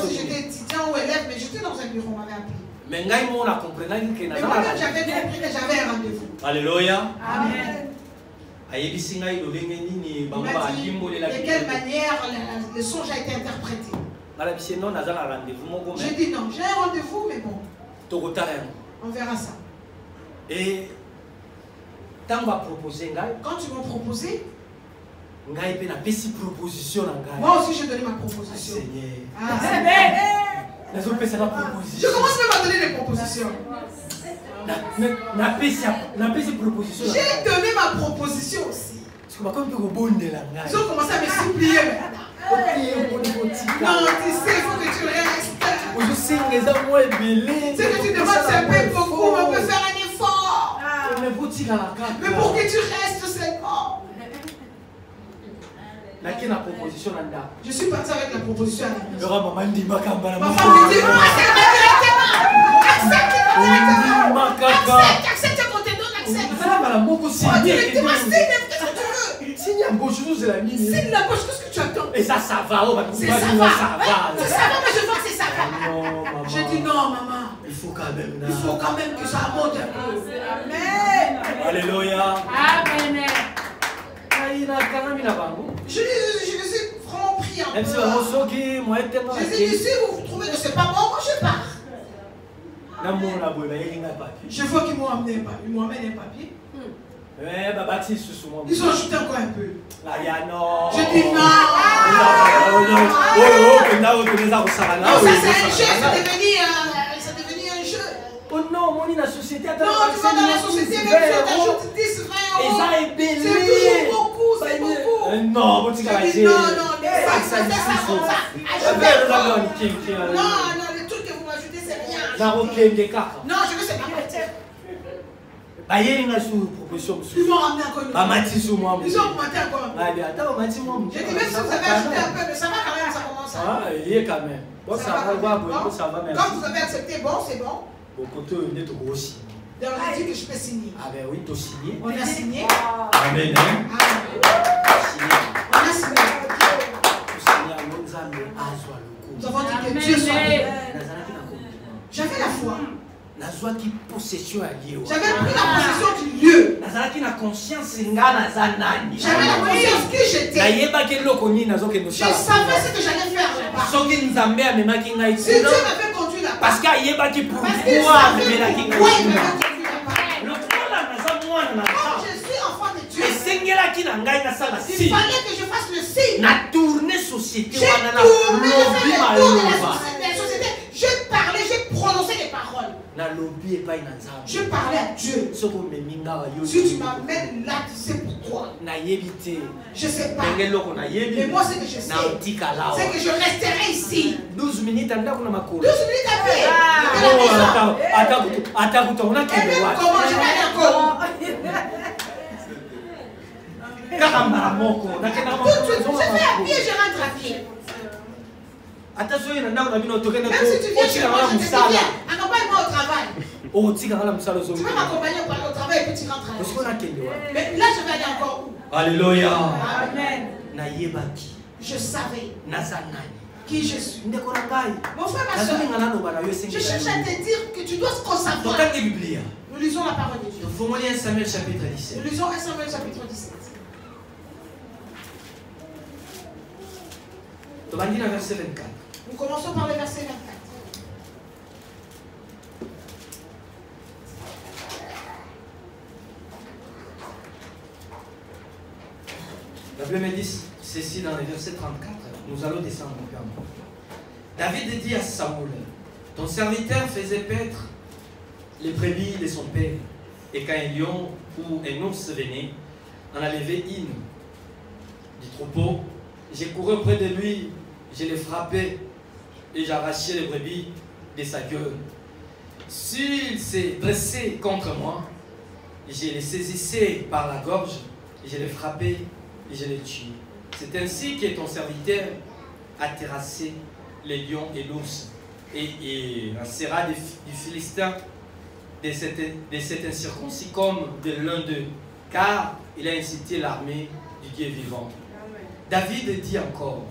si j'étais étudiant ou élève, mais j'étais dans un bureau, on m'avait appelé. Mais moi-même, j'avais compris que j'avais un rendez-vous. Alléluia. Amen. De quelle manière le songe a été interprété? J'ai dit non, j'ai un rendez-vous, mais bon. On verra ça. Et quand tu m'as proposé, moi aussi j'ai donné ma proposition. Je commence même à donner des propositions. J'ai donné ma proposition aussi. Ils ont commencé à me supplier. Non, tu sais, il faut que tu restes. C'est que tu demandes un peu beaucoup, on peut faire un effort. Mais pour que tu restes seulement. Je suis parti avec la proposition à la maison. Ma femme me dit, accepte qu'on te donne, accepte. Directement, signe l'embauche, qu'est-ce que tu attends? Et ça va. C'est ça va. C'est ça va, mais je vois que c'est ça va. Je dis non, maman. Il faut quand même que ça monte un peu. Amen. Alléluia. Amen. Je les ai vraiment pris un peu. Je les ai dit, si vous trouvez que c'est pas bon, moi je pars. Je vois qu'ils m'ont amené un papier. Ils ont ajouté encore un peu. Je dis non. Ça c'est un jeu, c'est devenu un jeu. Oh non, mon dans la société. Non, tu vas dans la société, même si on t'ajoute 10, 20 euros. C'est toujours beaucoup, c'est beaucoup. Non, je dis non, ça. Non, le truc que vous m'ajoutez, c'est rien. Non, je ne sais pas. Ils m'ont ramené encore une fois. Ils ont augmenté encore un peu. J'ai dit, même si vous avez ajouté un peu, mais ça va quand même, ça commence à. Il est quand même. Bon, ça va, merci. Quand vous avez accepté, bon, c'est bon. Donc, on dit que je peux signer. Ah ben oui, tu as signé. On a signé. Amen. On a signé. Nous avons dit que Dieu soit béni. J'avais la foi. J'avais pris la possession du lieu. J'avais la conscience qui j'étais. Je savais ce que j'allais faire là-bas. Si Dieu m'avait conduit là-bas. Parce qu'il y a qui pour moi, quand je suis enfant de Dieu, il fallait que je fasse le signe. J'ai tourné, j'ai fait le tour de la société. Je parlais, j'ai prononcé des paroles. Je parlais à Dieu. Si tu m'amènes là, tu sais pourquoi. Je sais pas. Mais moi, ce que je sais, c'est que je resterai ici. 12 minutes à pied. 12 minutes à pied. Attends, on a qu'à voir. Comment je vais aller encore? Je fais à pied, je rentre à pied. Même si tu viens chez moi, je te dis, accompagne-moi au travail. Tu vas m'accompagner au travail et puis tu rentres à la maison. Mais là, je vais aller encore où? Alléluia. Amen. Je savais qui je suis. Mon frère, ma soeur, je cherche à te dire que tu dois savoir. Nous lisons la parole de Dieu. Nous lisons 1 Samuel chapitre 17. Nous lisons 1 Samuel chapitre 17. Verset 24. Nous commençons par le verset 24. La Bible me dit ceci dans le verset 34. Nous allons descendre un peu. David dit à Saoul, ton serviteur faisait paître les brebis de son père. Et quand un lion ou un ours venait, on a levé une du troupeau. J'ai couru auprès de lui, je l'ai frappé et j'ai arraché les brebis de sa gueule. S'il s'est dressé contre moi, je le saisissais par la gorge, et je l'ai frappé et je l'ai tué. C'est ainsi que ton serviteur a terrassé les lions et l'ours. Et on sera du Philistin de cet incirconcis comme de l'un d'eux, car il a incité l'armée du Dieu vivant. Amen. David dit encore,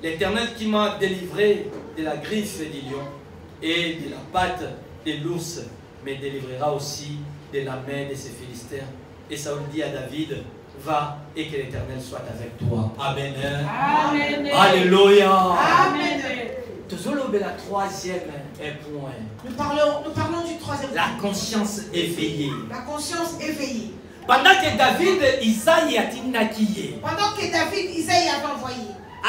l'Éternel qui m'a délivré de la griffe du lion et de la patte de l'ours me délivrera aussi de la main de ces Philistins. Et Saül dit à David, va et que l'Éternel soit avec toi. Amen. Amen. Alléluia. Amen. La troisième point. Nous parlons du troisième point. La conscience éveillée. La conscience éveillée. Pendant que David, Isaïe a tindakiye. Pendant que David, Isaïe avait envoyé. Il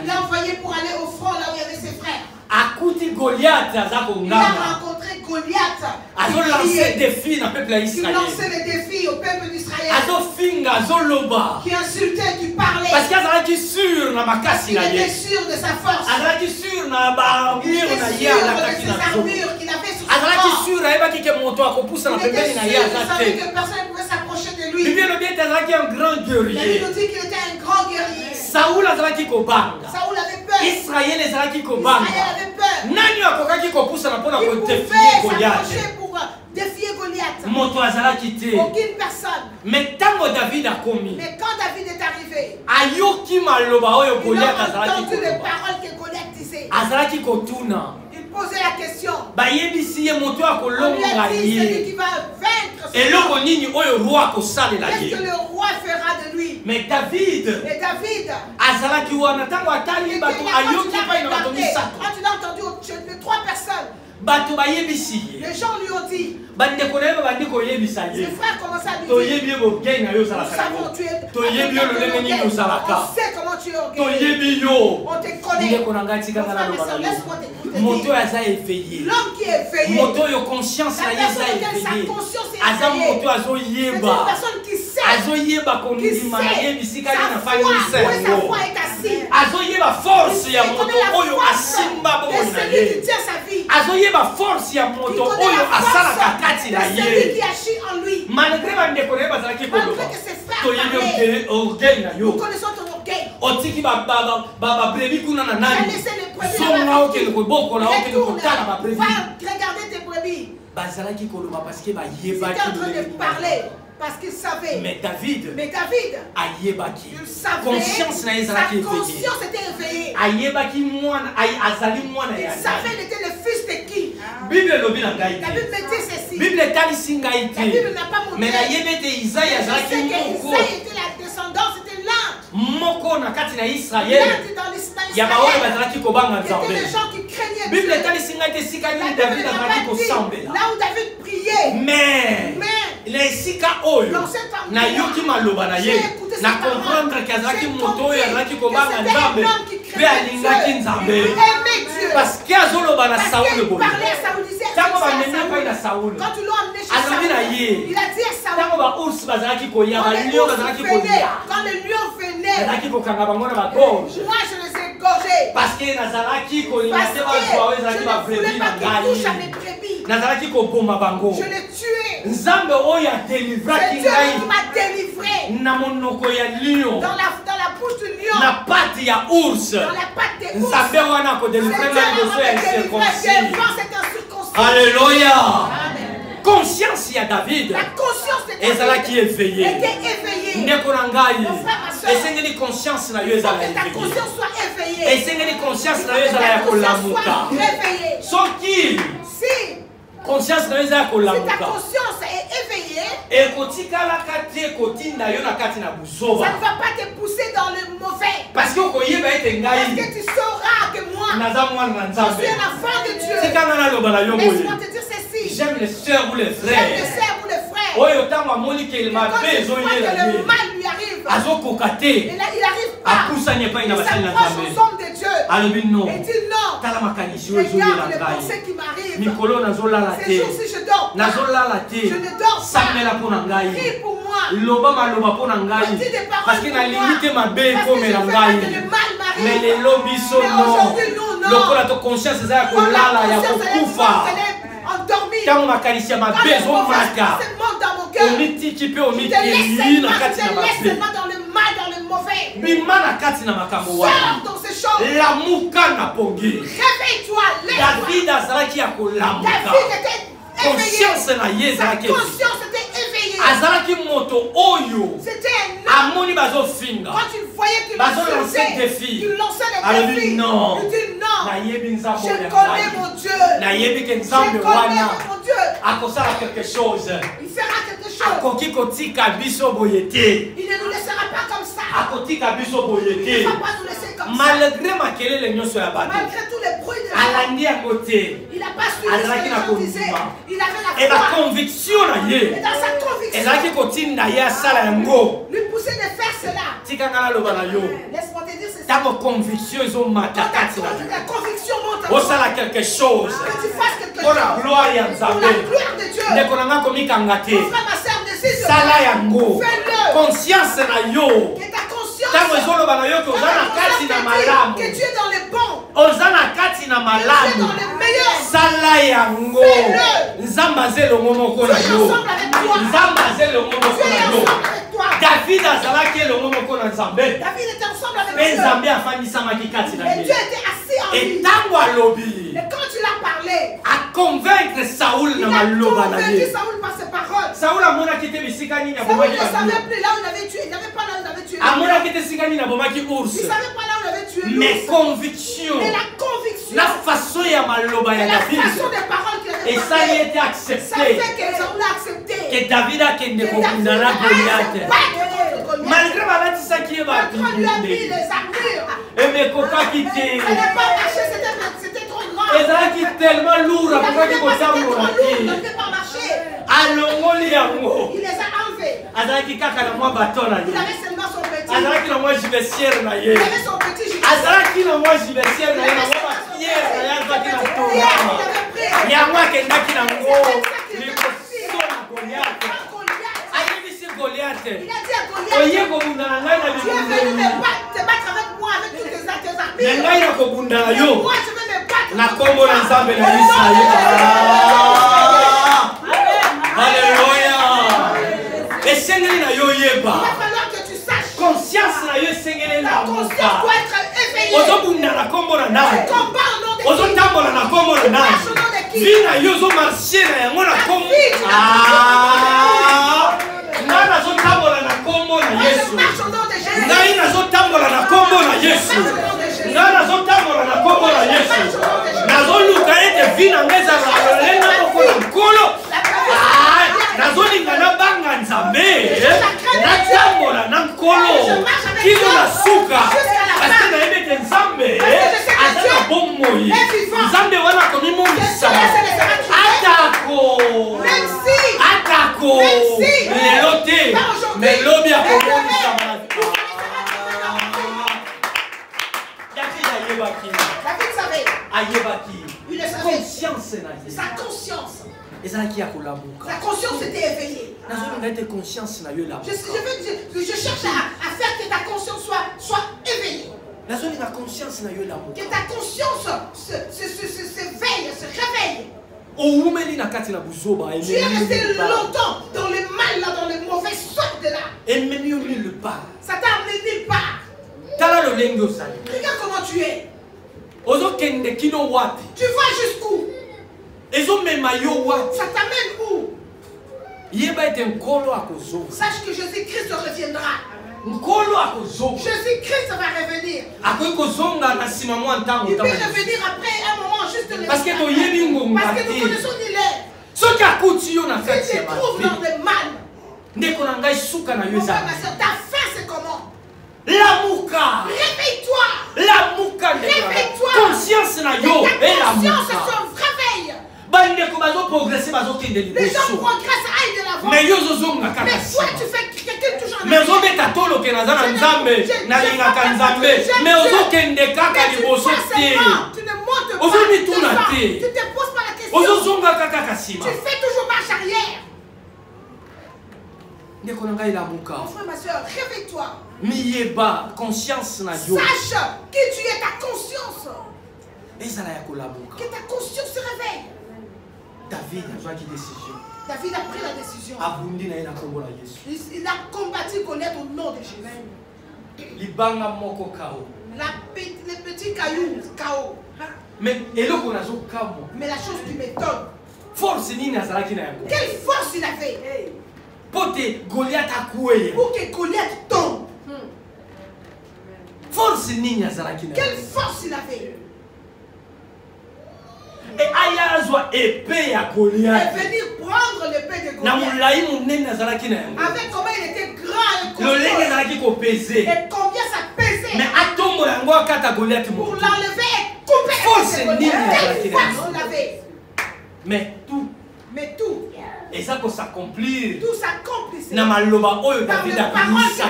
a envoyé pour aller au front là où il y avait ses frères. Il a rencontré Goliath. Il lançait des défis au peuple d'Israël. Qui insultait, qui parlait. Parce qu'il était sûr de sa force. Il était sûr de ses armures qu'il avait sur son corps. Il était sûr, il savait que personne ne pouvait s'approcher de lui. Il nous dit qu'il était un grand guerrier. Saoul avait peur. Israël avait peur. Nani akokaki kopusa na pona ko défier Goliath. Aucune personne. Mais quand David a commis, mais quand David est arrivé, il a entendu les paroles que Goliath disait. Il posait la question. On lui a dit, c'est lui qui va vaincre ce roi. Qu'est-ce que le roi fera de lui? Mais David, quand il a entendu les trois personnes, les gens lui ont dit, ses frères commencent à lui dire, nous savons, tu es on sait comment tu es orgueilleux, on te connaît. Laisse-moi t'écouter. L'homme qui est éveillé, la personne auquel sa conscience est éveillée, c'est une personne qui sait sa foi est assise. Il connaît la force de celui qui tient sa vie. Il connaît la force de celui qui agit en lui. Malgré que ses frères parlaient, nous connaissons ton orgueil. Tu as laissé les brebis va regarder tes brebis. Ils étaient en train de parler. Parce qu'il savait. Mais David, il savait. Sa conscience était éveillée. Il savait qu'il était le fils de qui. La Bible me dit ceci. La Bible n'a pas montré. Mais Isaïe était la descendance, c'était l'un. L'un dans l'Israël. Il y avait des gens qui craignaient Dieu. Là où David priait. Mais les sika oyo na yoki maloba na ye na comprendre kazaki moto oyo azaki kobanga nzambe pe alingaki nzambe parce que azoloba na Saoul boye tango bamena pai na Saoul alobi na ye tango ba ours bazalaki koya ba lion bazalaki koya quand le lion venait bazalaki kokanga bango na bagorge moi je les ai gorgés parce que nazalaki kolinga te bazwa ezalaki ba brebis na ngai nazalaki koboma bango je l'ai tué. Nzambe oyo a délivré qui m'a délivré na monoko ya lion dans la bouche du lion na patte ya ours dans la patte des ours Nzambe wana ko délivré na doso ya circoncis. Alléluia. Conscience ya David. La conscience de David ezalaki éveillée. Était éveillée. Ndeko na ngai. Esengeli conscience na yo ezala éveillée. Ta conscience soit éveillée. Esengeli conscience na yo ezala ya kolamuka. Soki si conscience na eza kolamuka. Si ta conscience est éveillée, ekotikala kati kotinda yo na kati na buzoba. Ça ne va pas te pousser dans le mauvais. Parce que koyeba ete ngai. Parce que tu sauras que moi, naza mwana na Nzambe. Je suis un enfant de Dieu. C'est quand on a loba la yo boye. Laisse-moi te dire ceci. J'aime les sœurs ou les frères. J'aime les sœurs ou les frères. Oyo tango amoni ke le mal lui arrive. Azokokate. Et là il arrive pas. Il s'approche aux hommes de Dieu. Et dit non. Regarde les pensées qui m'arrivent. Ces jours-ci je dors pas. Je ne dors pas. Prie pour moi. Dis des paroles pour moi. Parce que le mal m'arrive. Mais aujourd'hui nous non. Notre conscience est endormie. Quand ma besoin dans mon cœur. Je te laisse seulement dans le mal, dans le mauvais. Sors dans ces choses. Réveille-toi, lève-toi. David était éveillé. Sa conscience était éveillée. C'était un homme. Quand il voyait qu'il lançait les défis, il dit non. Je connais mon Dieu. Je connais mon Dieu. Quelque chose. Il fera quelque chose. Il ne nous laissera pas comme ça. Il ne va pas nous laisser comme ça. Malgré tous les bruits de la il n'a pas suivi ce que les gens disaient. Il avait la foi. Et dans sa conviction, lui pousser de faire cela. Laisse-moi te dire c'est ça. Quand ta conviction monte en toi, quelque chose. Que tu fasses quelque chose pour la gloire de Dieu. Mon frère, ma soeur, décide de fais-le. Conscience na yo. Que ta conscience que tu es dans les bons. Que tu es dans les meilleurs. Fais-le. Ensemble avec toi. David était ensemble avec Dieu. Et Dieu était assis en lui. Et quand tu l'as parlé, à convaincre Saoul, il a convaincu Saoul par ses paroles. Saoul ne savait plus là où il avait tué. Il n'avait pas là où il avait tué. Il ne savait pas là où il avait tué. Mais conviction. Mais la conviction. La façon des paroles qu'il avait et ça a été accepté. Ça fait que Saoul a accepté. Que David a été Goliath. Malgré ça qui est battu. On lui a mis les armures. Et mes copains qui étaient. Elle n'a pas marché, c'était trop grand. Et ça qui est tellement lourd. Il ne pouvait pas marcher. Il les a enlevés. Il avait seulement son petit. Il avait son petit gilet. Il a dit à Goliath, tu es venu te battre avec moi avec toutes tes armures. Et moi je vais me battre. Alléluia. Et Seigneur, il va falloir que tu saches. Conscience ta conscience doit être éveillée. Tu combats au nom de qui? Tu marches au nom de qui? Mais l'homme a David savait. Il le savait. Sa conscience. Sa conscience était éveillée. Je cherche à faire que ta conscience soit éveillée. Que ta conscience s'éveille, se réveille. Tu es resté longtemps dans le mal, là, dans le mauvais sort de là. Ça t'a amené nulle part. Regarde comment tu es. Tu vas jusqu'où? Ça t'amène où? Sache que Jésus-Christ reviendra. Jésus-Christ va revenir. Il peut revenir après un moment juste le parce que nous connaissons l'hiver. Si tu te trouves dans le mal, mon frère, ma soeur, ta fin c'est comment? Réveille-toi. Réveille-toi. Conscience na yo. Ta conscience se réveille. progresser, les gens progressent, aillent de l'avant. Mais toi, tu fais quelqu'un toujours en arrière. Tu ne montes pas. Tu te poses pas la question. Tu fais toujours marche arrière. Mon frère, ma soeur, réveille-toi. Sache qui tu es, ta conscience. Que ta conscience se réveille. David a pris la décision. Il a combattu Goliath au nom de Jésus. Les petits cailloux, chaos. Mais la chose qui m'étonne, quelle force il avait pour que Goliath tombe. Quelle force il avait. Et Ayazwa épée à Goliath. Et venir prendre l'épée de Goliath. Avec comment il était grand et costaud. Et combien ça pesait. Mais pour l'enlever et couper. Quelle force il avait. Mais tout. Et ça peut s'accomplir. Tout s'accomplissait. Dans le parole que David avait prononcé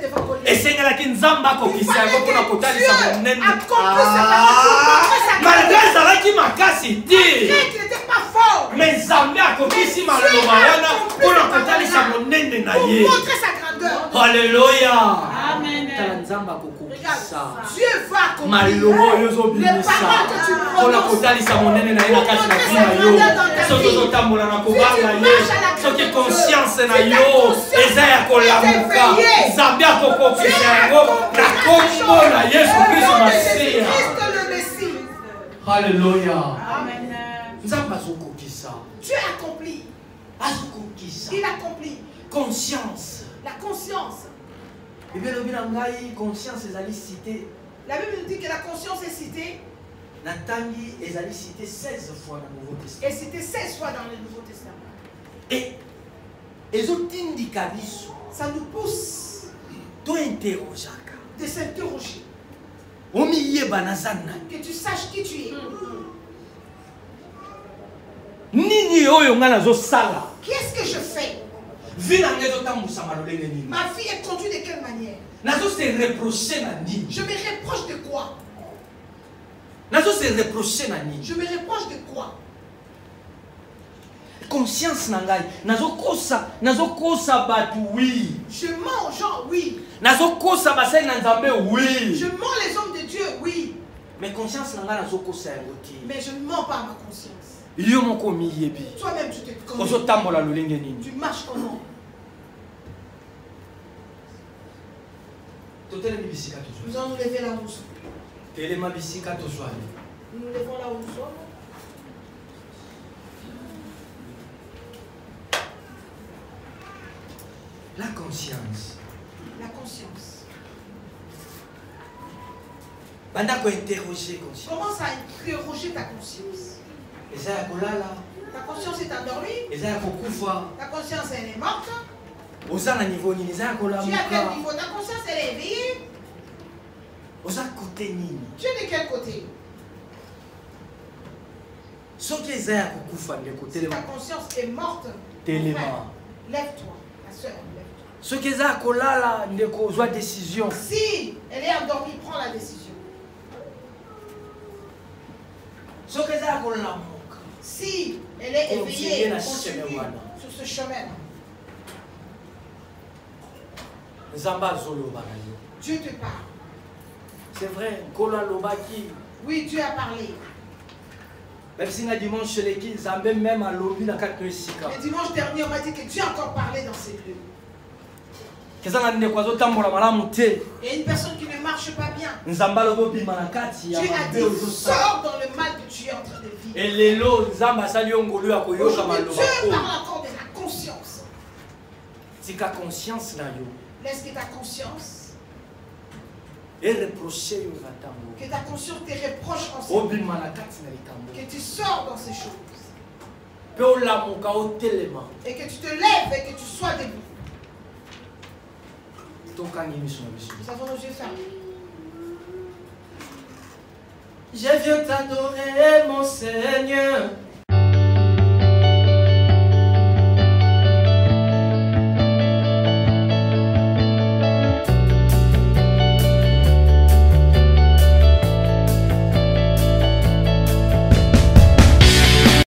devant Goliath. Et c'est là qu'il Zamba qui s'est accompli malgré ça qui m'a cassé. Il n'était pas fort. Mais Zambé a accompli si malheureusement pour montrer sa grandeur. Alléluia. Amen. Dieu va accomplir les paroles que tu prononces. Conscience na yo ezaya kolamuka Zambia kokokisa yango na kombo na Yesu Kristo Masia. Alléluia. Amen. Nzamba zokokisa. Dieu accomplit. Azokokisa. Il accomplit. Conscience. La conscience. Conscience ezali cité. La Bible nous dit que la conscience est citée. Natangi ezali cité 16 fois dans le Nouveau Testament. Et cité 16 fois dans le Nouveau Testament. Et ça nous pousse de s'interroger. Que tu saches qui tu es. Qu'est-ce que je fais? Ma vie est conduite de quelle manière? Je me reproche de quoi? Je me reproche de quoi? Conscience nangai nazokosa batu oui. Je mens aux gens oui. Nazokosa basai na Nzambe oui. Je mens les hommes de Dieu oui. Mais conscience nangai nazokosa yango. Mais je ne mens pas à ma conscience. Yo moko miyebi. Toi-même tu te connais. Ozotambola lolenge nini. Tu marches comment? Nous allons nous lever là où nous sommes. Nous nous levons là où nous sommes. La conscience. La conscience. Commence à interroger ta conscience. Ta conscience est endormie. Ta conscience elle est morte. Tu es à quel niveau? Ta conscience elle est éveillée. Tu es de quel côté? Si ta conscience est morte, lève-toi. Ce qui est à kolala ndeko zwa décision. Si elle est endormie, prends la décision. Ce qui est à kolala moka. Si elle est éveillée, continue sur ce chemin. Dieu te parle. C'est vrai, kola lobaki. Oui, Dieu a parlé. Même si le dimanche chez l'équipe, Zambé même à l'objet dans 4 sika. Le dimanche dernier, on m'a dit que Dieu a encore parlé dans ces lieux. Et une personne qui ne marche pas bien. Dieu a dit, sors dans le mal que tu es en train de vivre. Et Dieu parle encore de la conscience. C'est ta conscience. Laisse que ta conscience. Et reprocher que ta conscience te reproche en ce moment. Que tu sors dans ces choses. Et que tu te lèves et que tu sois debout. Nous avons nos yeux fermés. Je viens t'adorer, mon Seigneur.